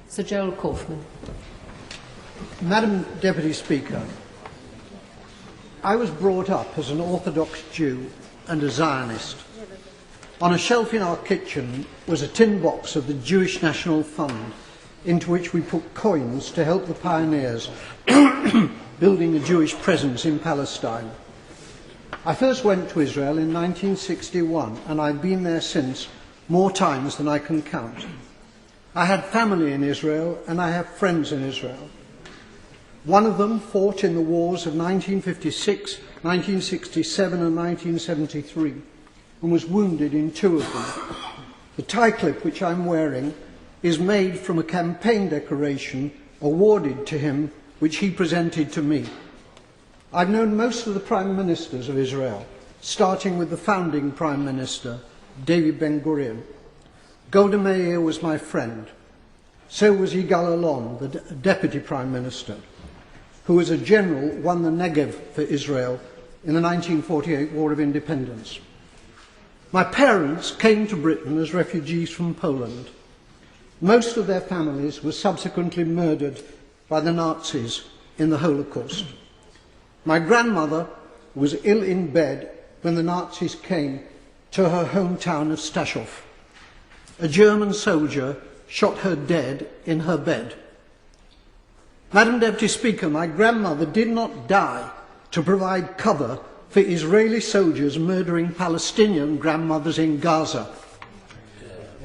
Sir Gerald Kaufman. Madam Deputy Speaker, I was brought up as an Orthodox Jew and a Zionist. On a shelf in our kitchen was a tin box of the Jewish National Fund, into which we put coins to help the pioneers building a Jewish presence in Palestine. I first went to Israel in 1961, and I've been there since more times than I can count. I had family in Israel, and I have friends in Israel. One of them fought in the wars of 1956, 1967 and 1973, and was wounded in two of them. The tie clip which I'm wearing is made from a campaign decoration awarded to him, which he presented to me. I've known most of the Prime Ministers of Israel, starting with the founding Prime Minister, David Ben-Gurion. Golda Meir was my friend. So was Yigal Allon, the Deputy Prime Minister, who as a general won the Negev for Israel in the 1948 War of Independence. My parents came to Britain as refugees from Poland. Most of their families were subsequently murdered by the Nazis in the Holocaust. My grandmother was ill in bed when the Nazis came to her hometown of Stachov. A German soldier shot her dead in her bed. Madam Deputy Speaker, my grandmother did not die to provide cover for Israeli soldiers murdering Palestinian grandmothers in Gaza.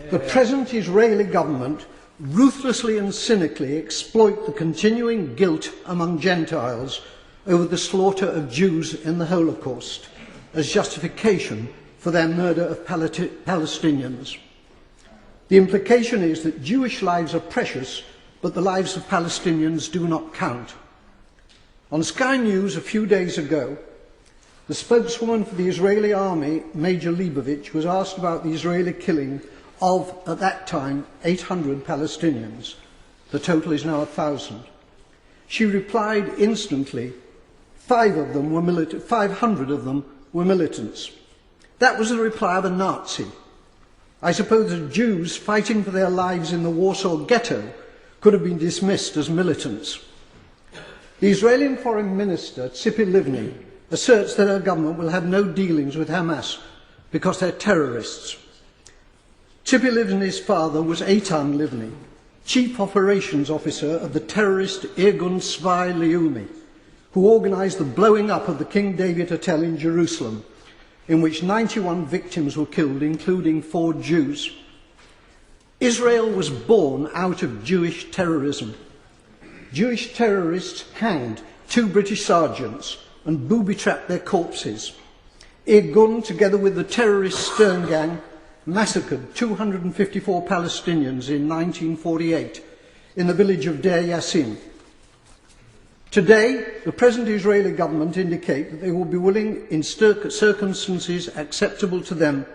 The present Israeli government ruthlessly and cynically exploit the continuing guilt among Gentiles over the slaughter of Jews in the Holocaust as justification for their murder of Palestinians. The implication is that Jewish lives are precious, but the lives of Palestinians do not count. On Sky News a few days ago, the spokeswoman for the Israeli army, Major Leibovich, was asked about the Israeli killing of, at that time, 800 Palestinians. The total is now 1,000. She replied instantly, 500 of them were militants. That was the reply of a Nazi. I suppose the Jews fighting for their lives in the Warsaw Ghetto could have been dismissed as militants. The Israeli Foreign Minister, Tzipi Livni, asserts that her government will have no dealings with Hamas because they're terrorists. Tzipi Livni's father was Eitan Livni, Chief Operations Officer of the terrorist Irgun Tzvai Leumi, who organised the blowing up of the King David Hotel in Jerusalem, in which 91 victims were killed, including 4 Jews. Israel was born out of Jewish terrorism. Jewish terrorists hanged 2 British sergeants and booby-trapped their corpses. Irgun, together with the terrorist Stern Gang, massacred 254 Palestinians in 1948 in the village of Deir Yassin. Today, the present Israeli government indicate that they will be willing, in circumstances acceptable to them,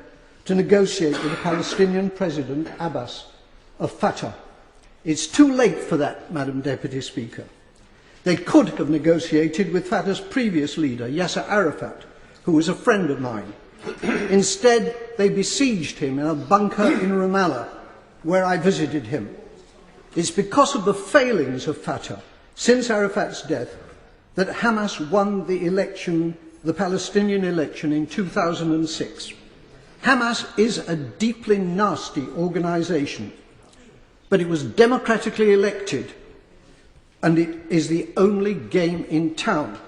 to negotiate with the Palestinian President, Abbas, of Fatah. It's too late for that, Madam Deputy Speaker. They could have negotiated with Fatah's previous leader, Yasser Arafat, who was a friend of mine. Instead, they besieged him in a bunker in Ramallah, where I visited him. It's because of the failings of Fatah since Arafat's death that Hamas won the Palestinian election in 2006. Hamas is a deeply nasty organisation, but it was democratically elected, and it is the only game in town.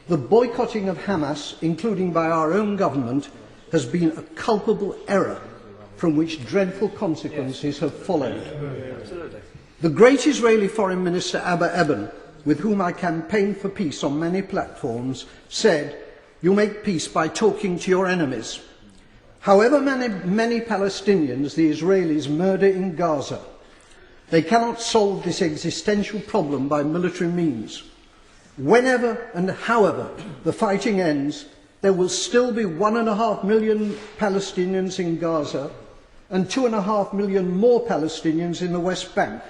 The boycotting of Hamas, including by our own government, has been a culpable error from which dreadful consequences have followed. The great Israeli Foreign Minister Abba Eban, with whom I campaigned for peace on many platforms, said, "You make peace by talking to your enemies." However many Palestinians the Israelis murder in Gaza, they cannot solve this existential problem by military means. Whenever and however the fighting ends, there will still be 1.5 million Palestinians in Gaza and 2.5 million more Palestinians in the West Bank,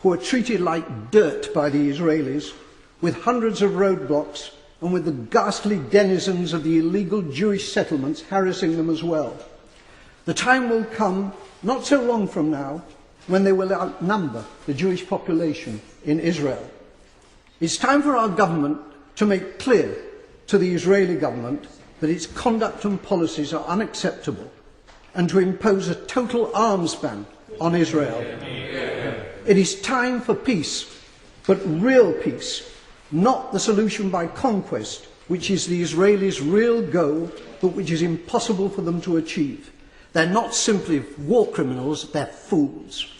who are treated like dirt by the Israelis, with hundreds of roadblocks and with the ghastly denizens of the illegal Jewish settlements harassing them as well. The time will come, not so long from now, when they will outnumber the Jewish population in Israel. It's time for our government to make clear to the Israeli government that its conduct and policies are unacceptable and to impose a total arms ban on Israel. It is time for peace, but real peace, not the solution by conquest, which is the Israelis' real goal, but which is impossible for them to achieve. They're not simply war criminals, they're fools.